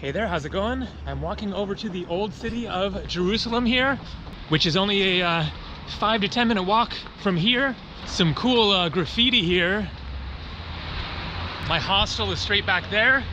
Hey there, how's it going? I'm walking over to the old city of Jerusalem here, which is only a 5 to 10 minute walk from here. Some cool graffiti here. My hostel is straight back there.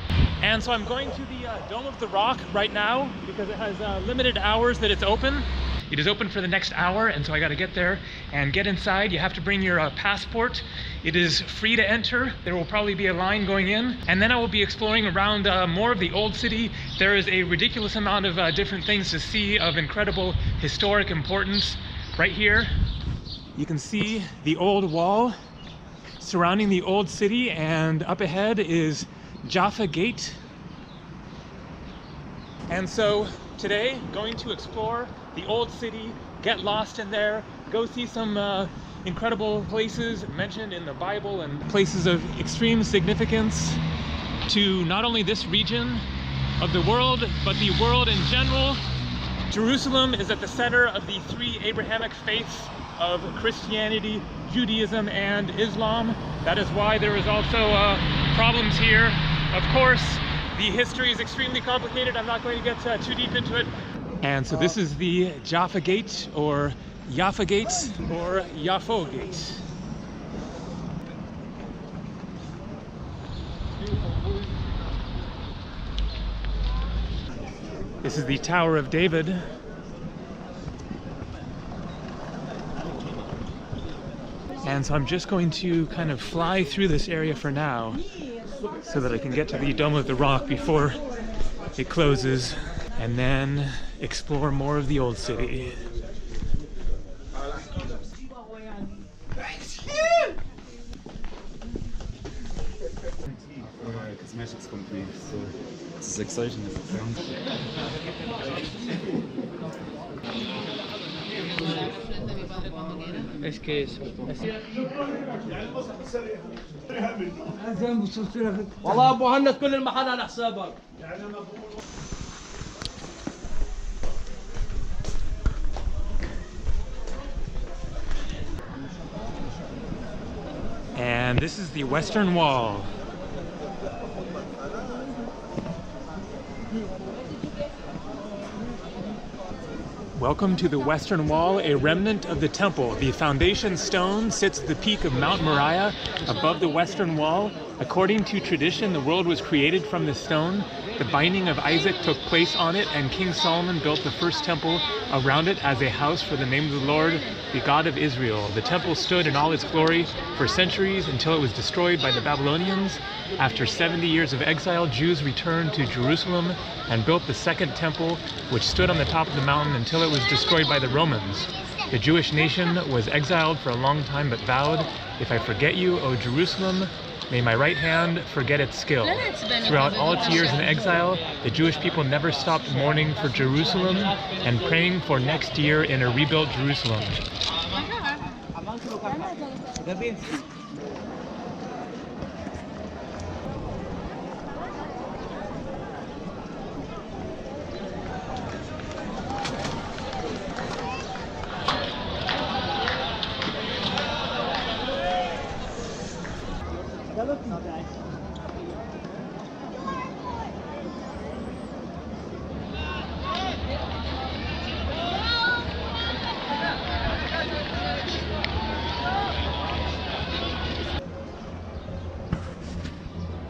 And so I'm going to the Dome of the Rock right now because it has limited hours that it's open. It is open for the next hour, and so I gotta get there and get inside. You have to bring your passport. It is free to enter. There will probably be a line going in, and then I will be exploring around more of the old city. There is a ridiculous amount of different things to see of incredible historic importance. Right here, you can see the old wall surrounding the old city, and up ahead is Jaffa Gate. And so today, going to explore the old city, get lost in there, go see some incredible places mentioned in the Bible and places of extreme significance to not only this region of the world, but the world in general. Jerusalem is at the center of the three Abrahamic faiths of Christianity, Judaism, and Islam. That is why there is also problems here. Of course, the history is extremely complicated. I'm not going to get too deep into it. And so this is the Jaffa Gate, or Jaffa Gate, or Yafo Gate. This is the Tower of David. And so I'm just going to kind of fly through this area for now so that I can get to the Dome of the Rock before it closes, and then explore more of the old city. Cosmetics company, so it's as exciting as it sounds. والله ابو هند كل المحل على حسابك. And this is the Western Wall. Welcome to the Western Wall, a remnant of the temple. The foundation stone sits at the peak of Mount Moriah above the Western Wall. According to tradition, the world was created from this stone. The binding of Isaac took place on it, and King Solomon built the first temple around it as a house for the name of the Lord, the God of Israel. The temple stood in all its glory for centuries until it was destroyed by the Babylonians. After 70 years of exile, Jews returned to Jerusalem and built the second temple, which stood on the top of the mountain until it was destroyed by the Romans. The Jewish nation was exiled for a long time, but vowed, "If I forget you, O Jerusalem, may my right hand forget its skill." Throughout all its years in exile, the Jewish people never stopped mourning for Jerusalem and praying for next year in a rebuilt Jerusalem.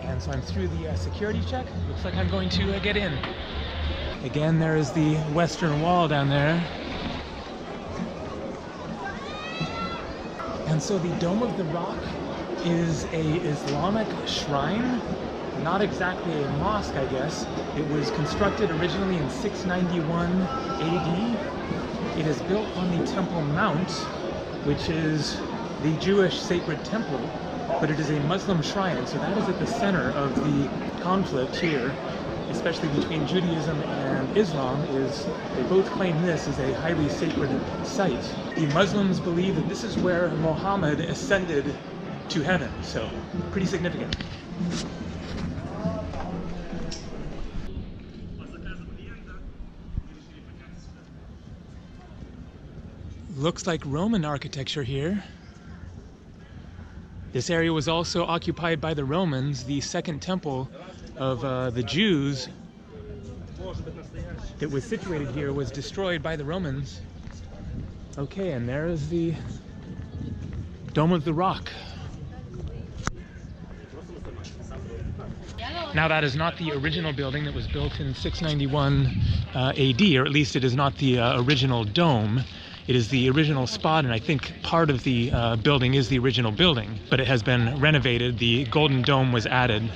And so I'm through the security check. Looks like I'm going to get in. Again, there is the Western Wall down there. And so the Dome of the Rock is a Islamic shrine, not exactly a mosque, I guess. It was constructed originally in 691 AD. It is built on the Temple Mount, which is the Jewish sacred temple, but it is a Muslim shrine, and so that is at the center of the conflict here, especially between Judaism and Islam, is they both claim this is a highly sacred site. The Muslims believe that this is where Muhammad ascended to heaven, so pretty significant. Looks like Roman architecture here. This area was also occupied by the Romans. The second temple of the Jews that was situated here was destroyed by the Romans. Okay, and there is the Dome of the Rock. Now that is not the original building that was built in 691 AD, or at least it is not the original dome. It is the original spot, and I think part of the building is the original building, but it has been renovated. The golden dome was added.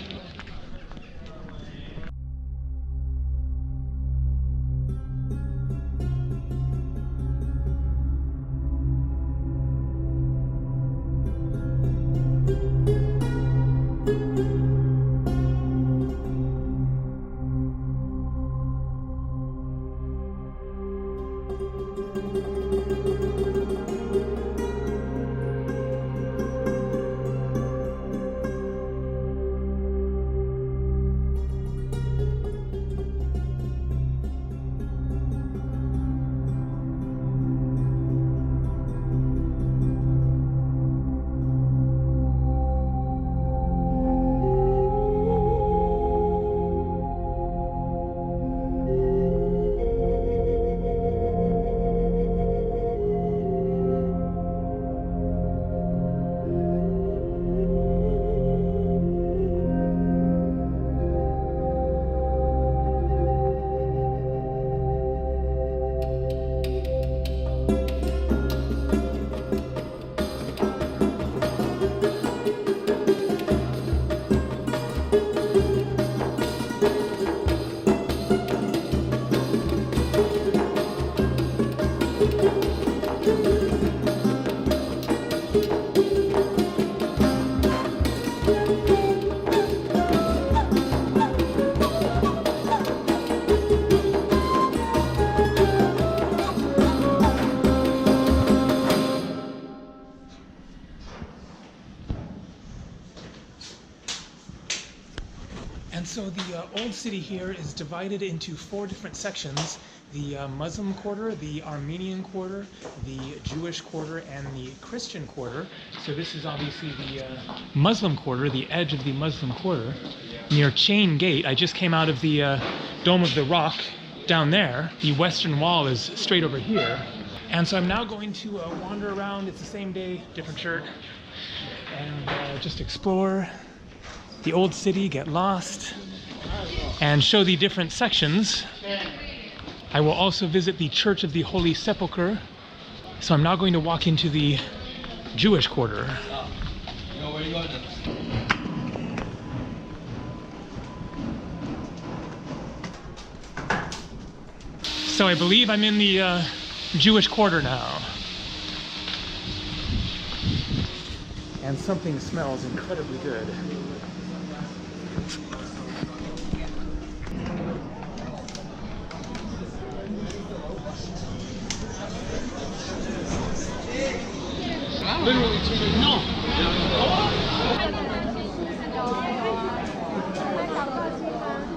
And so the old city here is divided into 4 different sections: the Muslim quarter, the Armenian quarter, the Jewish quarter, and the Christian quarter. So this is obviously the Muslim quarter, the edge of the Muslim quarter, near Chain Gate. I just came out of the Dome of the Rock down there. The Western Wall is straight over here. And so I'm now going to wander around. It's the same day, different shirt, and just explore the old city, get lost, and show the different sections. I will also visit the Church of the Holy Sepulchre. So I'm now going to walk into the Jewish quarter. So I believe I'm in the Jewish quarter now. And something smells incredibly good. Literally 2 minutes. No.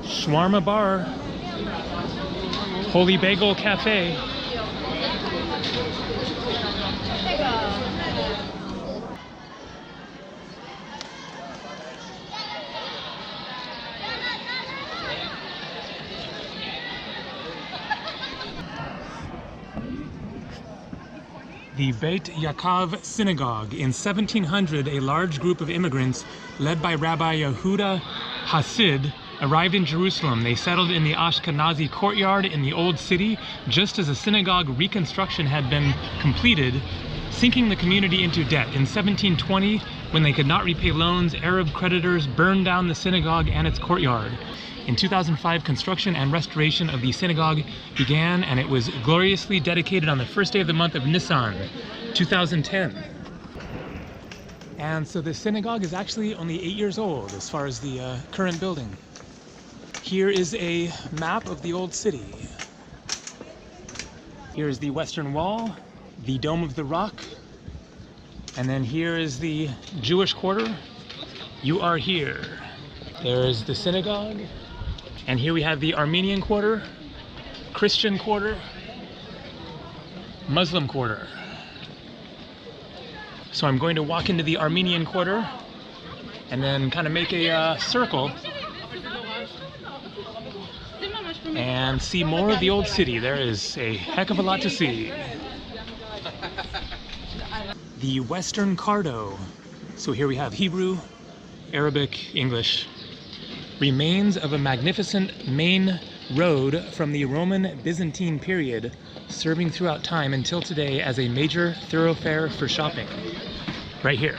Shawarma Bar, Holy Bagel Cafe. The Beit Yaakov Synagogue. In 1700, a large group of immigrants led by Rabbi Yehuda Hasid arrived in Jerusalem. They settled in the Ashkenazi courtyard in the Old City just as a synagogue reconstruction had been completed, sinking the community into debt. In 1720, when they could not repay loans, Arab creditors burned down the synagogue and its courtyard. In 2005, construction and restoration of the synagogue began, and it was gloriously dedicated on the first day of the month of Nisan, 2010. And so the synagogue is actually only 8 years old as far as the current building. Here is a map of the old city. Here is the Western Wall, the Dome of the Rock, and then here is the Jewish quarter. You are here. There is the synagogue. And here we have the Armenian quarter, Christian quarter, Muslim quarter. So I'm going to walk into the Armenian quarter and then kind of make a circle and see more of the old city. There is a heck of a lot to see. The Western Cardo. So here we have Hebrew, Arabic, English. Remains of a magnificent main road from the Roman Byzantine period, serving throughout time until today as a major thoroughfare for shopping. Right here.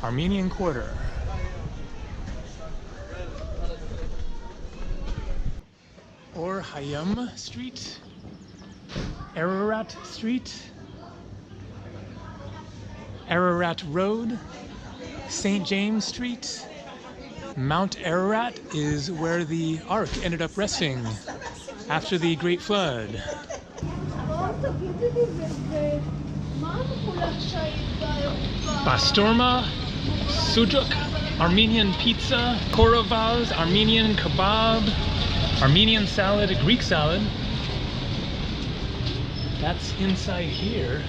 Armenian Quarter. Or Hayam Street, Ararat Street, Ararat Road, St. James Street. Mount Ararat is where the Ark ended up resting after the Great Flood. Bastorma, Sujuk, Armenian pizza, Korovaz, Armenian kebab, Armenian salad, Greek salad. That's inside here.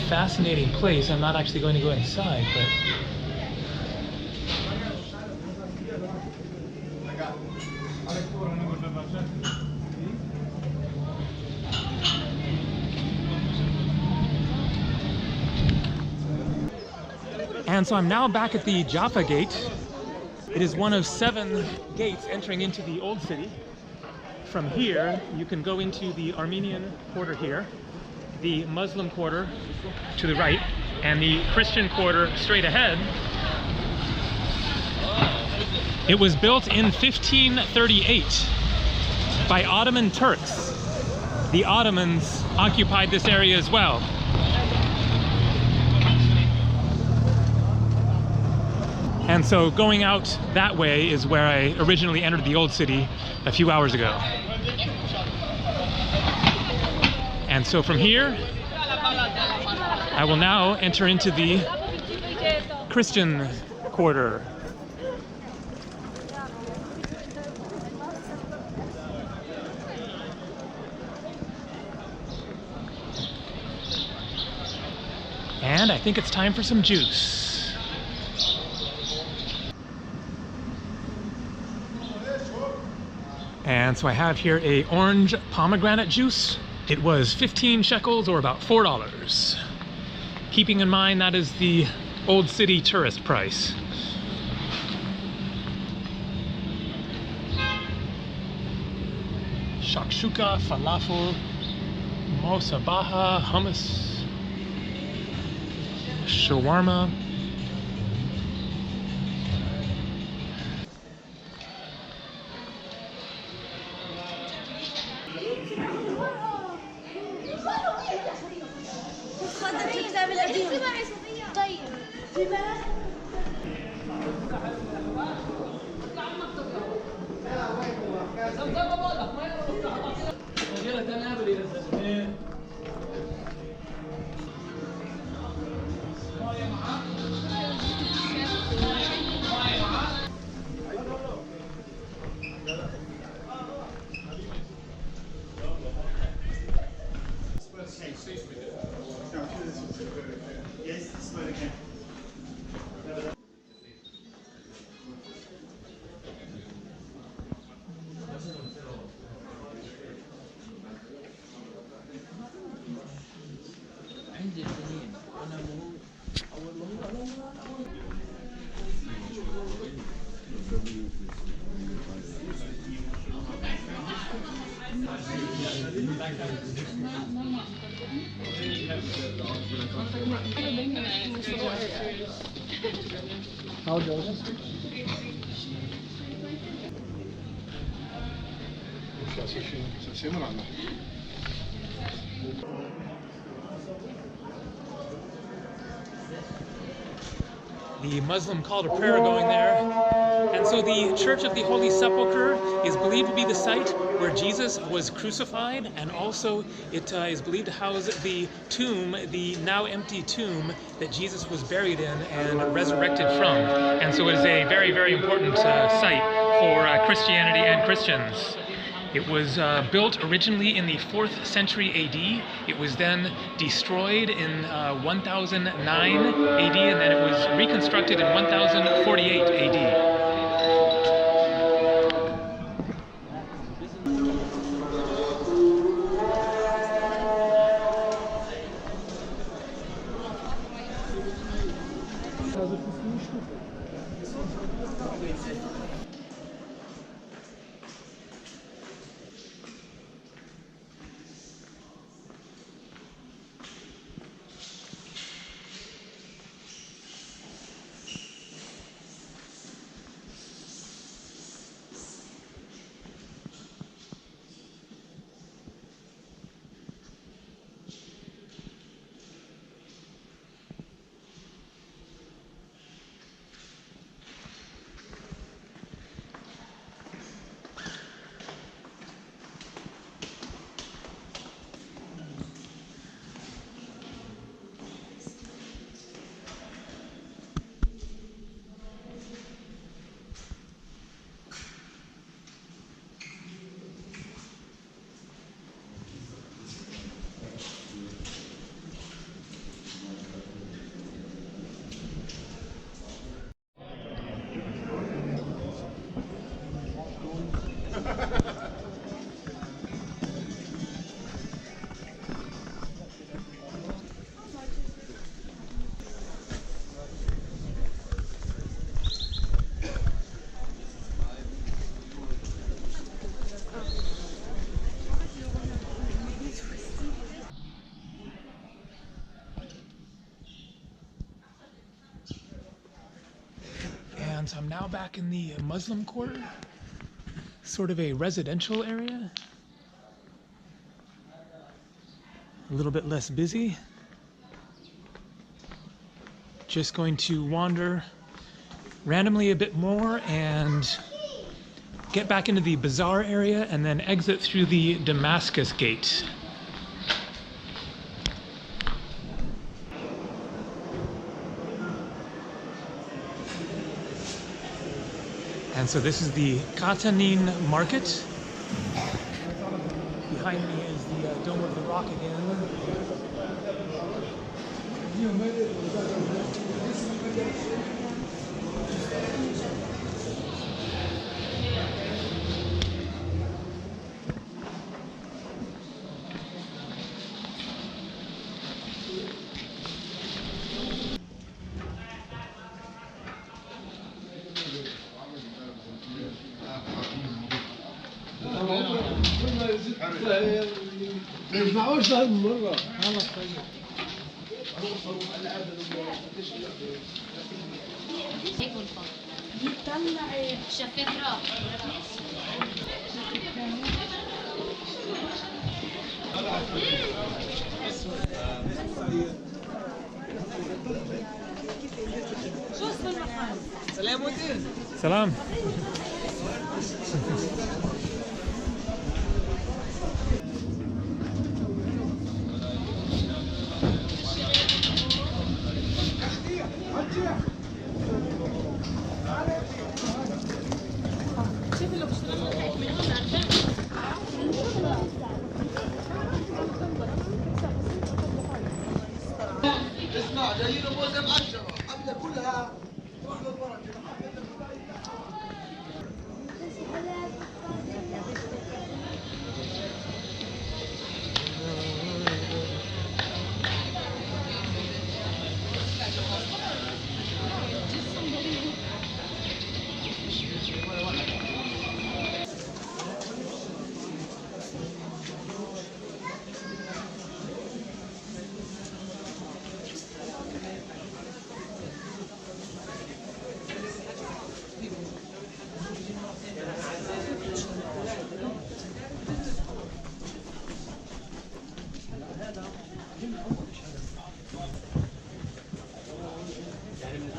Fascinating place. I'm not actually going to go inside, but and so I'm now back at the Jaffa Gate. It is one of 7 gates entering into the Old City. From here, you can go into the Armenian quarter here, the Muslim quarter to the right, and the Christian quarter straight ahead. It was built in 1538 by Ottoman Turks. The Ottomans occupied this area as well. And so going out that way is where I originally entered the Old City a few hours ago. And so from here, I will now enter into the Christian quarter. And I think it's time for some juice. And so I have here a orange pomegranate juice. It was 15 shekels, or about $4. Keeping in mind that is the Old City tourist price. Shakshuka, falafel, mosabaha, hummus, shawarma. How goes it? the Muslim call to prayer going there. And so the Church of the Holy Sepulchre is believed to be the site where Jesus was crucified, and also it is believed to house the tomb, the now empty tomb that Jesus was buried in and resurrected from. And so it is a very, very important site for Christianity and Christians. It was built originally in the 4th century AD. It was then destroyed in 1009 AD, and then it was reconstructed in 1048 AD. And so I'm now back in the Muslim quarter, sort of a residential area. A little bit less busy. Just going to wander randomly a bit more and get back into the bazaar area and then exit through the Damascus gate. And so this is the Katanin market. Behind me is the Dome of the Rock again. ما يسمعوش ده مرة. طلع شفاف راح سلام. اسمع جايين موسم 10 قبل كلها.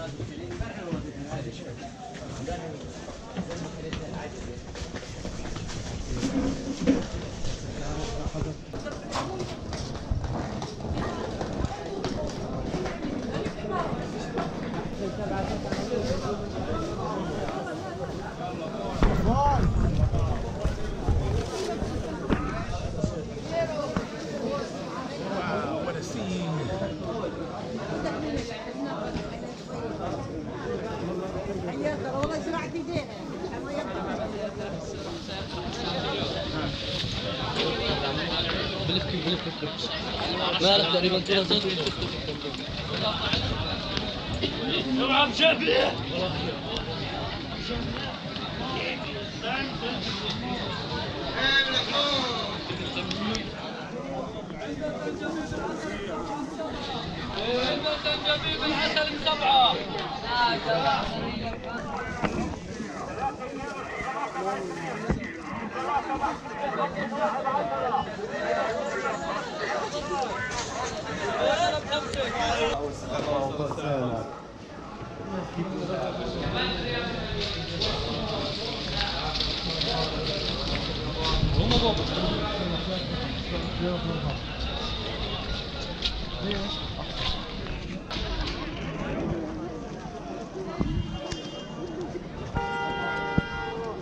What a scene. مالك تقريبا كده صوت.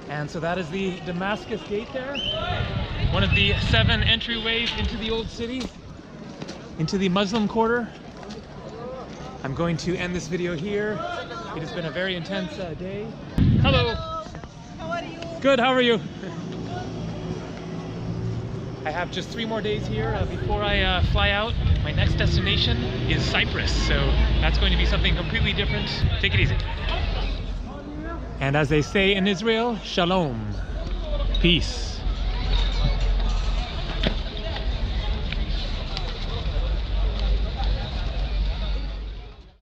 And so that is the Damascus Gate there, one of the 7 entryways into the old city, into the Muslim quarter. I'm going to end this video here. It has been a very intense day. Hello. How are you? Good, how are you? I have just 3 more days here before I fly out. My next destination is Cyprus, so that's going to be something completely different. Take it easy. And as they say in Israel, shalom, peace.